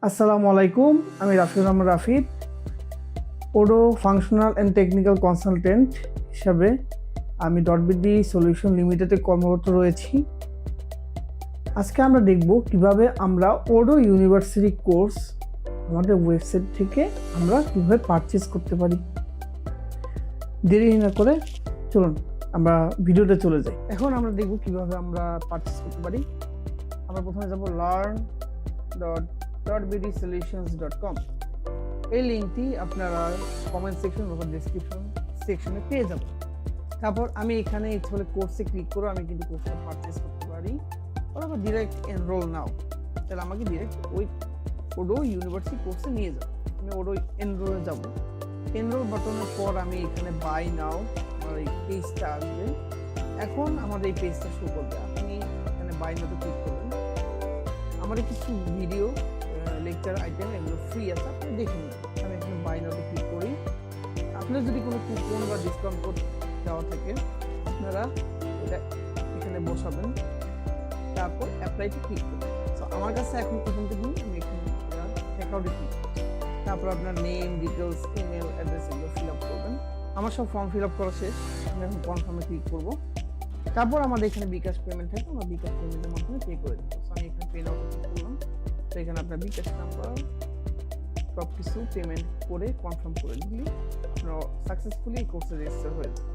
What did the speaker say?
আসসালামু আলাইকুম, আমি Rafiur Rahman Rafid, Odoo functional and technical consultant হিসাবে আমি ডটবিডি সলিউশন লিমিটেডে কর্মরত রয়েছি। আজকে আমরা দেখব কিভাবে আমরা ওডো ইউনিভার্সিটি কোর্স আমাদের ওয়েবসাইট থেকে আমরা কিভাবে পারচেজ করতে পারি। দেরি না করে চলুন আমরা ভিডিওতে চলে যাই। এখন আমরা দেখব কিভাবে আমরা পারচেজ করতে পারি। আমরা প্রথমে যাব learn.bdsolutions.com। এই লিঙ্কটি আপনারা কমেন্ট সেকশন অথবা ডেসক্রিপশন সেকশনে পেয়ে যাবেন। তারপর আমি এখানে ইচ্ছে হলে কোর্সে ক্লিক করে আমি কিন্তু কোর্সটা পারচেজ করতে পারি, অথবা ডিরেক্ট এনরোল নাও, তাহলে আমাকে ডিরেক্ট ওই ওডো ইউনিভার্সিটি কোর্সে নিয়ে যাবে। আমি ওডো এনরোলে যাব। এনরোল বাটনের পর আমি এখানে বাই নাও, আমার এই পেজটা আসবে। এখন আমাদের এই পেজটা শো করবে। আপনি এখানে বাই নাওতে ক্লিক করবেন। আমাদের কিছু ভিডিও লেকচার আইটেম এগুলো ফ্রি আছে, আপনি দেখে নিন। আমি এখানে বাই নাওতে ক্লিক করি। আপনার যদি কোনো কুপন বা ডিসকাউন্ট কোড দেওয়া থাকে আপনারা এটা এখানে বসাবেন, তারপর অ্যাপ্লাইতে ক্লিক করবেন। সো আমার কাছে এখন কুপনটা দিন, আমি এখানে চেকআউটে ক্লিক করব। তারপর আপনার নেম, ডিটেলস, ইমেল অ্যাড্রেস এগুলো ফিল আপ করবেন। আমার সব ফর্ম ফিল আপ করা শেষ। আমি এখন কনফার্মে ক্লিক করব। তারপর আমাদের এখানে বিকাশ পেমেন্ট থাকে, আমরা বিকাশ পেমেন্টের মাধ্যমে পে করে দেবো। আমি এখানে পে নাও ক্লিক করলাম। তো এখানে আপনার বিকাশ নাম্বার সব কিছু পেমেন্ট করে কনফার্ম করে দিলে আপনার সাকসেসফুলি এই কোর্সে রেজিস্টার হয়ে যাবে।